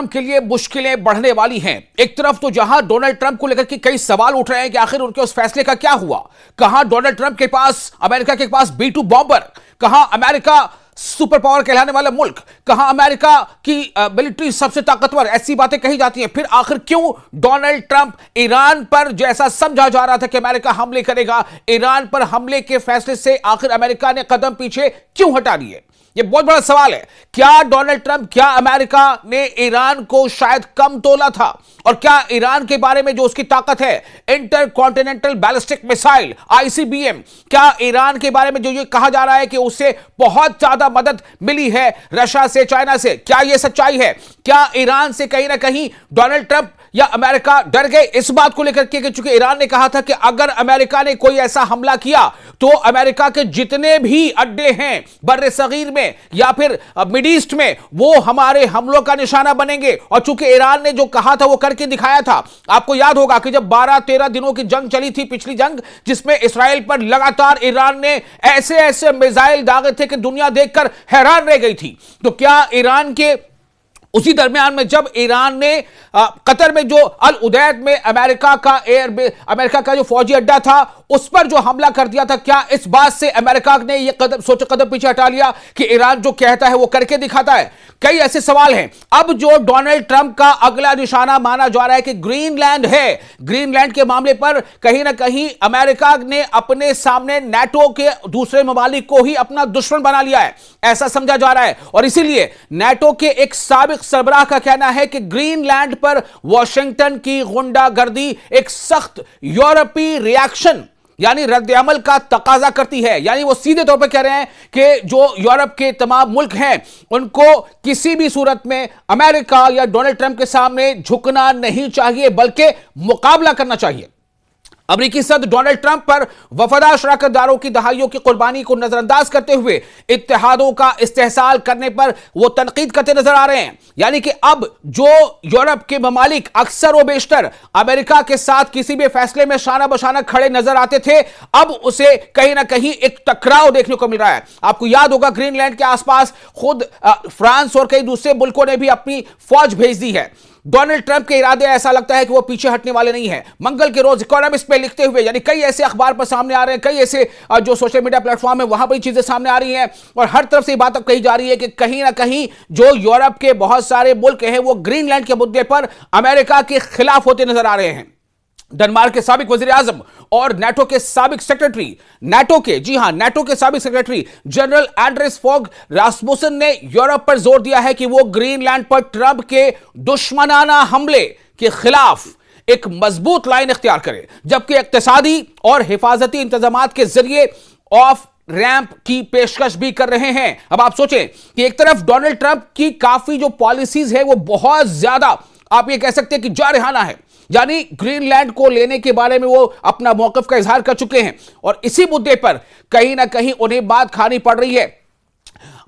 के लिए मुश्किलें बढ़ने वाली हैं। एक तरफ तो जहां डोनाल्ड ट्रंप को लेकर के कई सवाल उठ रहे हैं कि आखिर उनके उस फैसले का क्या हुआ, कहां डोनाल्ड ट्रंप के पास, अमेरिका के पास B2 बॉम्बर, कहां अमेरिका सुपर पावर कहलाने वाला मुल्क, कहां अमेरिका की मिलिट्री सबसे ताकतवर, ऐसी बातें कही जाती हैं। फिर आखिर क्यों डोनाल्ड ट्रंप ईरान पर, जैसा समझा जा रहा था कि अमेरिका हमले करेगा, ईरान पर हमले के फैसले से आखिर अमेरिका ने कदम पीछे क्यों हटा लिए? यह बहुत बड़ा सवाल है। क्या डोनाल्ड ट्रंप, क्या अमेरिका ने ईरान को शायद कम तोला था? और क्या ईरान के बारे में जो उसकी ताकत है, inter continental ballistic missile ICBM, क्या ईरान के बारे में जो ये कहा जा रहा है कि उससे बहुत ज्यादा मदद मिली है रशिया से, चाइना से, क्या यह सच्चाई है? क्या ईरान से कहीं ना कहीं डोनाल्ड ट्रंप या अमेरिका डर गए इस बात को लेकर के, चूंकि ईरान ने कहा था कि अगर अमेरिका ने कोई ऐसा हमला किया तो अमेरिका के जितने भी अड्डे हैं बर्रे सगीर में या फिर मिड ईस्ट में, वो हमारे हमलों का निशाना बनेंगे। और चूंकि ईरान ने जो कहा था वो करके दिखाया था। आपको याद होगा कि जब 12-13 दिनों की जंग चली थी, पिछली जंग, जिसमें इसराइल पर लगातार ईरान ने ऐसे ऐसे मिसाइल दागे थे कि दुनिया देखकर हैरान रह गई थी। तो क्या ईरान के उसी दरमियान में जब ईरान ने कतर में जो अल उदैद में अमेरिका का जो फौजी अड्डा था उस पर जो हमला कर दिया था, क्या इस बात से अमेरिका ने यह कदम पीछे हटा लिया कि ईरान जो कहता है वो करके दिखाता है? कई ऐसे सवाल हैं। अब जो डोनाल्ड ट्रंप का अगला निशाना माना जा रहा है कि ग्रीनलैंड है। ग्रीनलैंड के मामले पर कहीं ना कहीं अमेरिका ने अपने सामने नाटो के दूसरे ममालिक को ही अपना दुश्मन बना लिया है, ऐसा समझा जा रहा है। और इसीलिए नाटो के एक साबिक सरबराह का कहना है कि ग्रीनलैंड पर वॉशिंगटन की गुंडागर्दी एक सख्त यूरोपीय रिएक्शन यानी रद्द-ए-अमल का तकाजा करती है। यानी वो सीधे तौर पर कह रहे हैं कि जो यूरोप के तमाम मुल्क हैं उनको किसी भी सूरत में अमेरिका या डोनाल्ड ट्रंप के सामने झुकना नहीं चाहिए, बल्कि मुकाबला करना चाहिए। अमेरिकी सदर डोनाल्ड ट्रंप पर वफादार शराकतदारों की दहाइयों की कुर्बानी को नजरअंदाज करते हुए इत्तेहादों का इस्तेहसाल करने पर वो तनकीद करते नजर आ रहे हैं। यानी कि अब जो यूरोप के ममालिक अक्सर व बेशतर अमेरिका के साथ किसी भी फैसले में शाना बशाना खड़े नजर आते थे, अब उसे कहीं ना कहीं एक टकराव देखने को मिल रहा है। आपको याद होगा ग्रीनलैंड के आसपास खुद फ्रांस और कई दूसरे मुल्कों ने भी अपनी फौज भेज दी है। डोनाल्ड ट्रंप के इरादे ऐसा लगता है कि वो पीछे हटने वाले नहीं हैं। मंगल के रोज इकोनॉमिस्ट पे लिखते हुए, यानी कई ऐसे अखबार पर सामने आ रहे हैं, कई ऐसे जो सोशल मीडिया प्लेटफॉर्म है वहां पर चीजें सामने आ रही हैं और हर तरफ से बात अब कही जा रही है कि कहीं ना कहीं जो यूरोप के बहुत सारे मुल्क हैं वो ग्रीनलैंड के मुद्दे पर अमेरिका के खिलाफ होते नजर आ रहे हैं। डेनमार्क के साबिक वजीर आजम और नाटो के साबिक सेक्रेटरी, नाटो के साबिक सेक्रेटरी जनरल एंड्रेस फोग रासमुसन ने यूरोप पर जोर दिया है कि वो ग्रीनलैंड पर ट्रंप के दुश्मनाना हमले के खिलाफ एक मजबूत लाइन इख्तियार करे, जबकि इक्तिसादी और हिफाजती इंतजामात के जरिए ऑफ रैंप की पेशकश भी कर रहे हैं। अब आप सोचें कि एक तरफ डोनाल्ड ट्रंप की काफी जो पॉलिसीज है वो बहुत ज्यादा, आप ये कह सकते हैं कि जारहाना है, यानी ग्रीनलैंड को लेने के बारे में वो अपना मौक़िफ़ का इजहार कर चुके हैं और इसी मुद्दे पर कहीं ना कहीं उन्हें मात खानी पड़ रही है।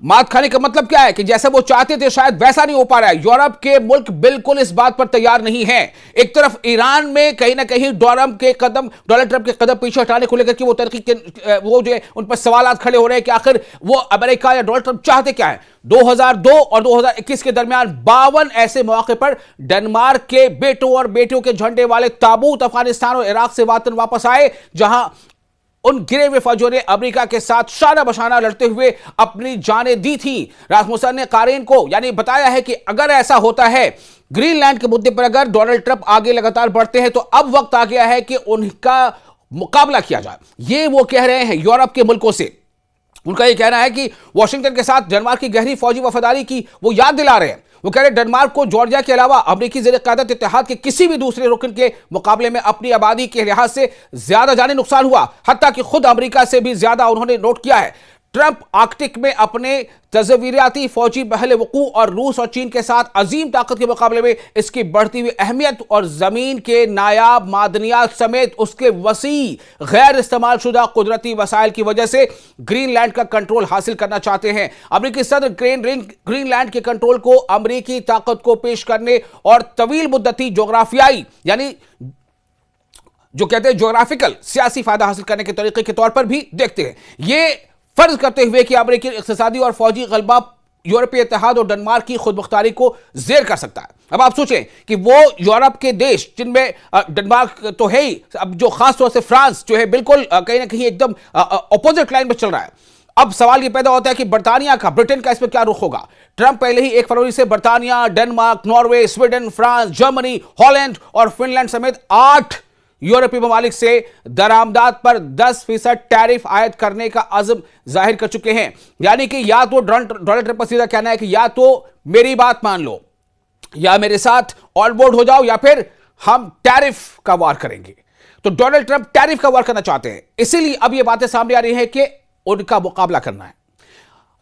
मात खाने का मतलब क्या है कि जैसा वो चाहते थे शायद वैसा नहीं हो पा रहा है। यूरोप के मुल्क बिल्कुल इस बात पर तैयार नहीं है। एक तरफ ईरान में कहीं ना कहीं डोनाल्ड ट्रंप के कदम पीछे हटाने को लेकर के वो वो जो है उन पर सवाल खड़े हो रहे हैं कि आखिर वो अमेरिका या डोनाल्ड ट्रंप चाहते क्या है। 2002 और 2021 के दरमियान 52 ऐसे मौके पर डेनमार्क के बेटों और बेटियों के झंडे वाले ताबूत अफगानिस्तान और इराक से वतन वापस आए, जहां उन गिरे हुए फौजियों ने अमेरिका के साथ शाना बशाना लड़ते हुए अपनी जानें दी थी। रासमुसन ने कारीन को यानी बताया है कि अगर ऐसा होता है ग्रीनलैंड के मुद्दे पर, अगर डोनाल्ड ट्रंप आगे लगातार बढ़ते हैं तो अब वक्त आ गया है कि उनका मुकाबला किया जाए। ये वो कह रहे हैं यूरोप के मुल्कों से। उनका यह कहना है कि वॉशिंगटन के साथ डेनमार्क की गहरी फौजी वफादारी की वो याद दिला रहे हैं। वो कह रहे हैं डेनमार्क को जॉर्जिया के अलावा अमेरिकी ज़ेर-ए-क़यादत इत्तेहाद के किसी भी दूसरे रुकन के मुकाबले में अपनी आबादी के लिहाज से ज्यादा जानी नुकसान हुआ, हत्ता कि खुद अमेरिका से भी ज्यादा उन्होंने नोट किया है। ट्रंप आर्कटिक में अपने तज़वीराती फौजी बहल वक़ू और रूस और चीन के साथ अजीम ताकत के मुकाबले में इसकी बढ़ती हुई अहमियत और जमीन के नायाब मादनियात समेत उसके वसी गैर इस्तेमाल शुदा कुदरती वसाइल की वजह से ग्रीनलैंड का कंट्रोल हासिल करना चाहते हैं। अमेरिकी सदर ग्रीनलैंड के कंट्रोल को अमेरिकी ताकत को पेश करने और तवील मुद्दती जोग्राफियाई यानी जो कहते हैं जोग्राफिकल सियासी फायदा हासिल करने के तरीके के तौर पर भी देखते हैं। ये फर्ज करते हुए कि अमेरिकी इक़्तिसादी और फौजी गलबा यूरोपीय इत्तेहाद और डेनमार्क की खुद मुख्तारी को जेर कर सकता है। अब आप सोचें कि वो यूरोप के देश जिनमें डेनमार्क तो है ही, अब जो खास तौर से फ्रांस जो है बिल्कुल कहीं ना कहीं एकदम अपोजिट लाइन में चल रहा है। अब सवाल ये पैदा होता है कि बर्तानिया का, ब्रिटेन का इसमें क्या रुख होगा। ट्रंप पहले ही 1 फरवरी से बर्तानिया, Denmark, Norway, Sweden, France, Germany, Holland और फिनलैंड समेत 8 यूरोपीय ममालिक से दरामदात पर 10% टैरिफ आयद करने का अज़्म जाहिर कर चुके हैं। यानी कि या तो डोनाल्ड ट्रंप का सीधा कहना है कि या तो मेरी बात मान लो, या मेरे साथ ऑन बोर्ड हो जाओ, या फिर हम टैरिफ का वार करेंगे। तो डोनाल्ड ट्रंप टैरिफ का वार करना चाहते हैं, इसीलिए अब यह बातें सामने आ रही है कि उनका मुकाबला करना है।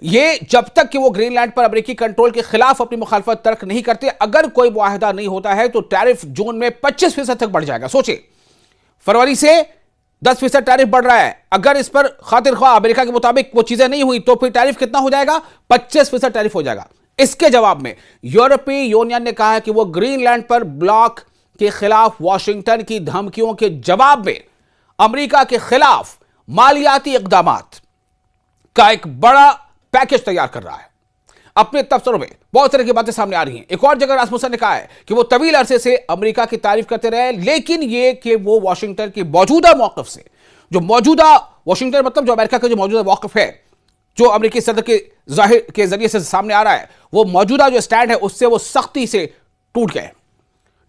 ये जब तक कि वो ग्रीनलैंड पर अमेरिकी कंट्रोल के खिलाफ अपनी मुखालफत तर्क नहीं करते, अगर कोई मुआहदा नहीं होता है तो टैरिफ जून में 25% तक बढ़ जाएगा। सोचिए, फरवरी से 10% टैरिफ बढ़ रहा है। अगर इस पर खातिर ख्वाह अमेरिका के मुताबिक वो चीजें नहीं हुई तो फिर टैरिफ कितना हो जाएगा? 25% टैरिफ हो जाएगा। इसके जवाब में यूरोपीय यूनियन ने कहा है कि वो ग्रीनलैंड पर ब्लॉक के खिलाफ वाशिंगटन की धमकियों के जवाब में अमेरिका के खिलाफ मालियाती इक़दामात का एक बड़ा पैकेज तैयार कर रहा है। अपने तबसरों में बहुत तरह की बातें सामने आ रही हैं। एक और जगह रासमुसन ने कहा है कि वो तवील अरसे से अमेरिका की तारीफ करते रहे, लेकिन ये कि वो वाशिंगटन की मौजूदा मौक़िफ़ से, जो मौजूदा वाशिंगटन मतलब जो अमेरिका का जो मौजूदा मौक़िफ़ है, जो अमेरिकी सदर के जाहिर के जरिए से सामने आ रहा है, वो मौजूदा जो स्टैंड है उससे वो सख्ती से टूट गए।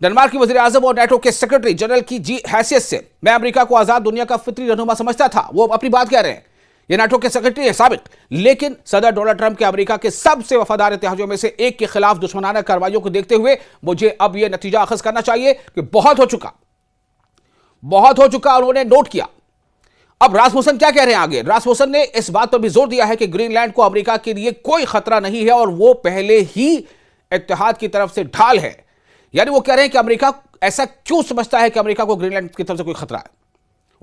डेनमार्क के वज़ीर आज़म और नेटो के सेक्रेटरी जनरल की हैसियत से मैं अमेरिका को आज़ाद दुनिया का फितरी रहनुमा समझता था। वो अपनी बात कह रहे हैं, ये नाटो के सेक्रेटरी है साबिक। लेकिन सदर डोनाल्ड ट्रंप के अमेरिका के सबसे वफादार इत्तेहादियों में से एक के खिलाफ दुश्मनाना कार्रवाइयों को देखते हुए मुझे अब यह नतीजा अखज़ करना चाहिए कि बहुत हो चुका। उन्होंने नोट किया। अब रासमुसन क्या कह रहे हैं आगे? रासमुसन ने इस बात पर भी जोर दिया है कि ग्रीनलैंड को अमेरिका के लिए कोई खतरा नहीं है और वो पहले ही इत्तेहाद की तरफ से ढाल है। यानी वो कह रहे हैं कि अमेरिका ऐसा क्यों समझता है कि अमेरिका को ग्रीनलैंड की तरफ से कोई खतरा है।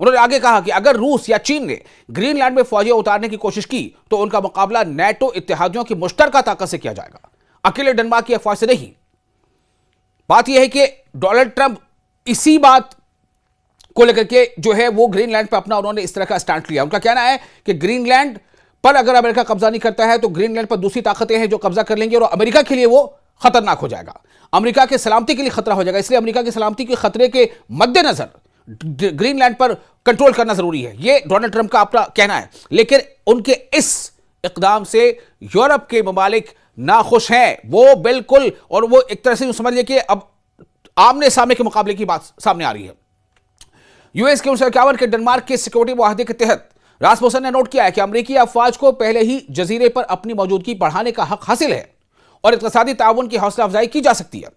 उन्होंने आगे कहा कि अगर रूस या चीन ने ग्रीनलैंड में फौजियां उतारने की कोशिश की तो उनका मुकाबला नेटो इत्तेहादियों की मुश्तरका ताकत से किया जाएगा, अकेले डेनमार्क की अफवाह से नहीं। बात यह है कि डोनाल्ड ट्रंप इसी बात को लेकर के जो है वो ग्रीनलैंड पर अपना उन्होंने इस तरह का स्टैंड लिया। उनका कहना है कि ग्रीनलैंड पर अगर अमेरिका कब्जा नहीं करता है तो ग्रीनलैंड पर दूसरी ताकतें हैं जो कब्जा कर लेंगी और अमेरिका के लिए वो खतरनाक हो जाएगा, अमेरिका के सलामती के लिए खतरा हो जाएगा। इसलिए अमेरिका की सलामती के खतरे के मद्देनजर ग्रीनलैंड पर कंट्रोल करना जरूरी है, यह डोनाल्ड ट्रंप का अपना कहना है। लेकिन उनके इस इकदाम से यूरोप के ममालिक नाखुश हैं, वो बिल्कुल, और वो एक तरह से समझ लिया कि अब आमने सामने के मुकाबले की बात सामने आ रही है। यूएस के 1951 के डेनमार्क के सिक्योरिटी मुआहदे के तहत रासमुसन ने नोट किया है कि अमेरिकी अफवाज को पहले ही जजीरे पर अपनी मौजूदगी बढ़ाने का हक हासिल है और इक़्तिसादी ताउन की हौसला अफजाई की जा सकती है।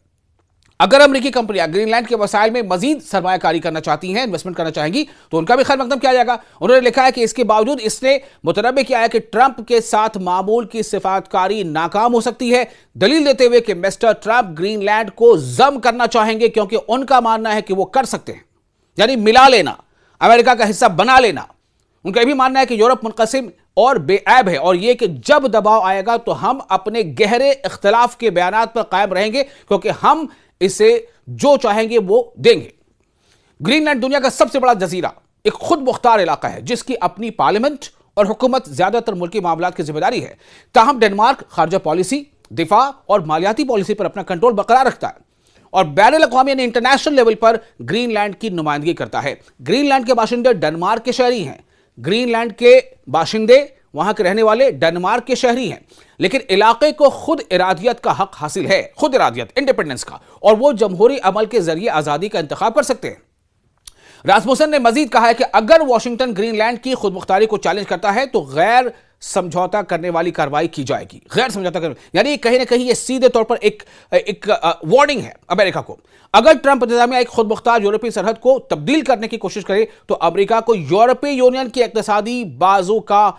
अगर अमेरिकी कंपनियां ग्रीनलैंड के वसाइल में मजीद सरमायाकारी करना चाहती हैं, इन्वेस्टमेंट करना चाहेंगी, तो उनका भी खैर मकदम किया जाएगा। उन्होंने लिखा है कि इसके बावजूद इसने मुतनब्बे किया है कि ट्रंप के साथ मामूल की सिफातकारी नाकाम हो सकती है, दलील देते हुए कि मिस्टर ट्रंप ग्रीनलैंड को जम करना चाहेंगे क्योंकि उनका मानना है कि वो कर सकते हैं, यानी मिला लेना, अमेरिका का हिस्सा बना लेना। उनका यह भी मानना है कि यूरोप मुनक़सिम और बेऐब है और यह कि जब दबाव आएगा तो हम अपने गहरे इख्तलाफ के बयानात पर कायम रहेंगे क्योंकि हम इसे जो चाहेंगे वो देंगे। ग्रीनलैंड दुनिया का सबसे बड़ा जजीरा, एक खुद मुख्तार इलाका है जिसकी अपनी पार्लियामेंट और हुकूमत ज्यादातर मुल्की मामलात की जिम्मेदारी है। ताहम डेनमार्क खारजा पॉलिसी, दिफा और मालियाती पॉलिसी पर अपना कंट्रोल बरकरार रखता है और बैनुल अक़वामी यानी इंटरनेशनल लेवल पर ग्रीनलैंड की नुमाइंदगी करता है। ग्रीनलैंड के बाशिंदे डेनमार्क के शहरी हैं, ग्रीनलैंड के बाशिंदे वहां के रहने वाले डेनमार्क के शहरी हैं, लेकिन इलाके को खुद इरादियत का हक हासिल है, खुद इरादियत, इंडिपेंडेंस का, और वो जमहूरी अमल के जरिए आजादी का इंतखाब कर सकते हैं। रासमुसन ने मजीद कहा है कि अगर वाशिंगटन ग्रीनलैंड की खुद मुख्तारी को चैलेंज करता है तो गैर समझौता करने वाली कार्रवाई की जाएगी। गैर समझौता करने यानी कहीं ना कहीं ये सीधे तौर पर एक वार्निंग है अमेरिका को। अगर ट्रंप इंतजामिया एक खुद मुख्तार यूरोपीय सरहद को तब्दील करने की कोशिश करे तो अमेरिका को यूरोपीय यूनियन की इक़्तिसादी बाजू का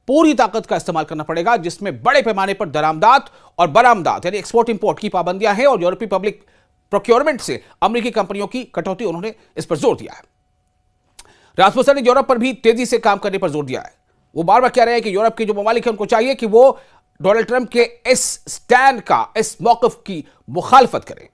पूरी ताकत का इस्तेमाल करना पड़ेगा, जिसमें बड़े पैमाने पर दरामदात और बरामदात यानी एक्सपोर्ट इंपोर्ट की पाबंदियां हैं और यूरोपीय पब्लिक प्रोक्योरमेंट से अमेरिकी कंपनियों की कटौती, उन्होंने इस पर जोर दिया है। रासमुसन ने यूरोप पर भी तेजी से काम करने पर जोर दिया है। वो बार बार कह रहे हैं कि यूरोप के जो ममालिक हैं उनको चाहिए कि वो डोनाल्ड ट्रंप के इस स्टैंड का, इस मौक़िफ़ की मुखालफत करें।